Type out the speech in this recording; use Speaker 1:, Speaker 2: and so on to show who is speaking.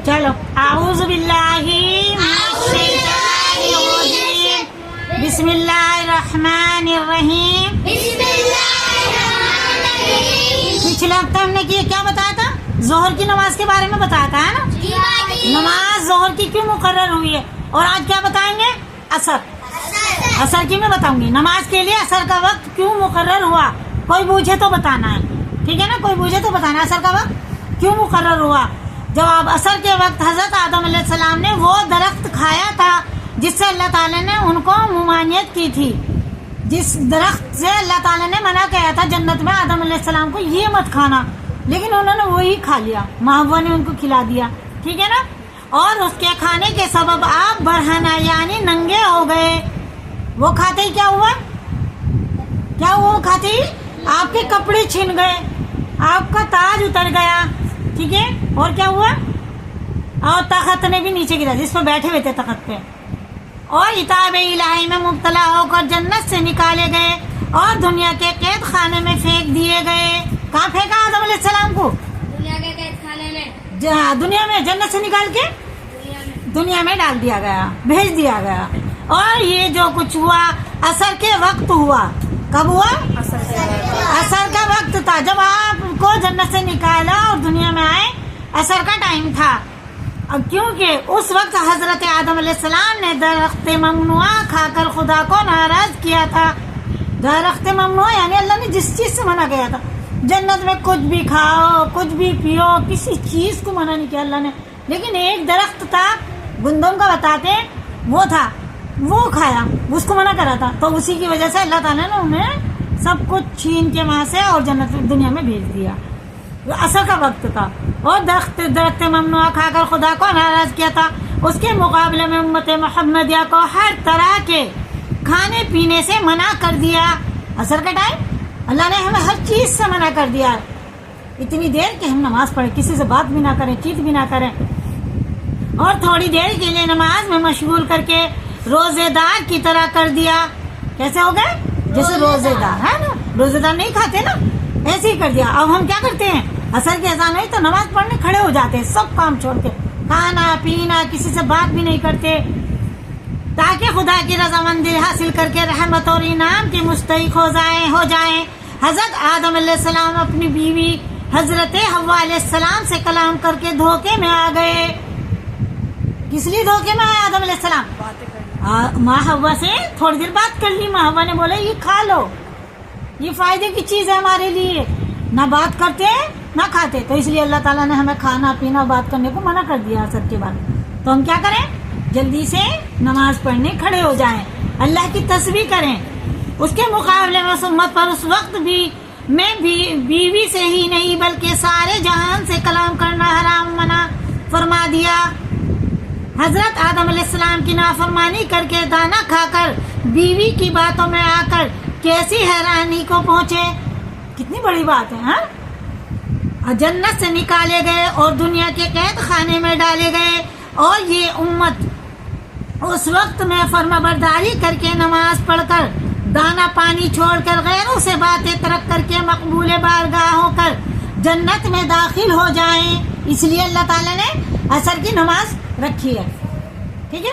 Speaker 1: چلو اعوذ باللہ من الشیطان الرجیم بسم اللہ الرحمن الرحیم. پچھلے ہفتے ہم نے کیا بتایا تھا؟ ظہر کی نماز کے بارے میں بتایا تھا ہے نا. نماز ظہر کی کیوں مقرر ہوئی ہے؟ اور آج کیا بتائیں گے؟ اثر کی میں بتاؤں گی. نماز کے لیے اثر کا وقت کیوں مقرر ہوا؟ کوئی پوچھے تو بتانا ہے, ٹھیک ہے نا. کوئی پوچھے تو بتانا اثر کا وقت کیوں مقرر ہوا. جواب, اثر کے وقت حضرت آدم علیہ السلام نے وہ درخت کھایا تھا جس سے اللہ تعالیٰ نے ان کو ممانعت کی تھی. جس درخت سے اللہ تعالیٰ نے منع کیا تھا جنت میں آدم علیہ السلام کو یہ مت کھانا, لیکن انہوں نے وہی کھا لیا. ماں ہوا نے ان کو کھلا دیا, ٹھیک ہے نا. اور اس کے کھانے کے سبب آپ برہنہ یعنی ننگے ہو گئے. وہ کھاتے ہی کیا ہوا وہ کھاتے ہی آپ کے کپڑے چھن گئے, آپ کا تاج اتر گیا, ٹھیک ہے. اور کیا ہوا؟ اور تخت نے بھی نیچے گرا جس پہ بیٹھے ہوئے تھے تخت پہ. اور عتاب الہی میں مبتلا ہو کر جنت سے نکالے گئے اور دنیا کے قید خانے میں پھینک دیے گئے. کہاں پھینکا آدم علیہ السلام کو؟
Speaker 2: دنیا کے قید خانے میں.
Speaker 1: دنیا میں, جنت سے نکال کے دنیا میں ڈال دیا گیا, بھیج دیا گیا. اور یہ جو کچھ ہوا اثر کے وقت ہوا. کب ہوا؟ اثر کا وقت تھا جب آپ کو جنت سے نکالا اور دنیا میں آئے. اثر کا ٹائم تھا. اب کیونکہ اس وقت حضرت آدم علیہ السلام نے درخت ممنوع کھا کر خدا کو ناراض کیا تھا. درخت ممنوع یعنی اللہ نے جس چیز سے منع کیا تھا. جنت میں کچھ بھی کھاؤ, کچھ بھی پیو, کسی چیز کو منع نہیں کیا اللہ نے. لیکن ایک درخت تھا, گندم کا بتاتے, وہ تھا, وہ کھایا, اس کو منع کرا تھا. تو اسی کی وجہ سے اللہ تعالیٰ نے انہیں سب کچھ چھین کے وہاں سے اور جنت دنیا میں بھیج دیا. اثر کا وقت تھا. اور درخت ممنوع کھا کر خدا کو ناراض کیا تھا. اس کے مقابلے میں امت محمدیہ کو ہر طرح کے کھانے پینے سے منع کر دیا. اثر کا ٹائم اللہ نے ہمیں ہر چیز سے منع کر دیا. اتنی دیر کہ ہم نماز پڑھیں, کسی سے بات بھی نہ کریں, چیت بھی نہ کریں, اور تھوڑی دیر کے لیے نماز میں مشغول کر کے روزے دار کی طرح کر دیا. کیسے ہو گئے؟ جیسے روزے دار ہے نا, روزے دار نہیں کھاتے نا, ایسے ہی کر دیا. اب ہم کیا کرتے ہیں؟ اثر کی اذان ہوئی تو نماز پڑھنے کھڑے ہو جاتے ہیں, سب کام چھوڑ کے, کھانا پینا, کسی سے بات بھی نہیں کرتے, تاکہ خدا کی رضامندی حاصل کر کے رحمت اور انعام کے مستحق ہو جائیں. حضرت آدم علیہ السلام اپنی بیوی حضرت حوا علیہ السلام سے کلام کر کے دھوکے میں آ گئے. کس لیے دھوکے میں آئے آدم علیہ السلام؟ ماں حوا سے تھوڑی دیر بات کر لی. ماں حوا نے بولا یہ کھا لو, یہ فائدے کی چیز ہے ہمارے لیے. نہ بات کرتے نہ کھاتے, تو اس لیے اللہ تعالیٰ نے ہمیں کھانا پینا بات کرنے کو منع کر دیا اثر کے بعد. تو ہم کیا کریں؟ جلدی سے نماز پڑھنے کھڑے ہو جائیں, اللہ کی تسبیح کریں. اس کے مقابلے میں امت پر اس وقت بھی میں بیوی سے ہی نہیں بلکہ سارے جہان سے کلام کرنا حرام منع فرما دیا. حضرت آدم علیہ السلام کی نافرمانی کر کے دانا کھا کر بیوی کی باتوں میں آ کر کیسی حیرانی کو پہنچے. کتنی بڑی بات ہے ہاں. جنت سے نکالے گئے اور دنیا کے قید خانے میں ڈالے گئے. اور یہ امت اس وقت میں فرما برداری کر کے نماز پڑھ کر دانا پانی چھوڑ کر غیروں سے باتیں ترک کر کے مقبول بارگاہ ہو کر جنت میں داخل ہو جائیں. اس لیے اللہ تعالیٰ نے عصر کی نماز رکھی ہے, ٹھیک ہے.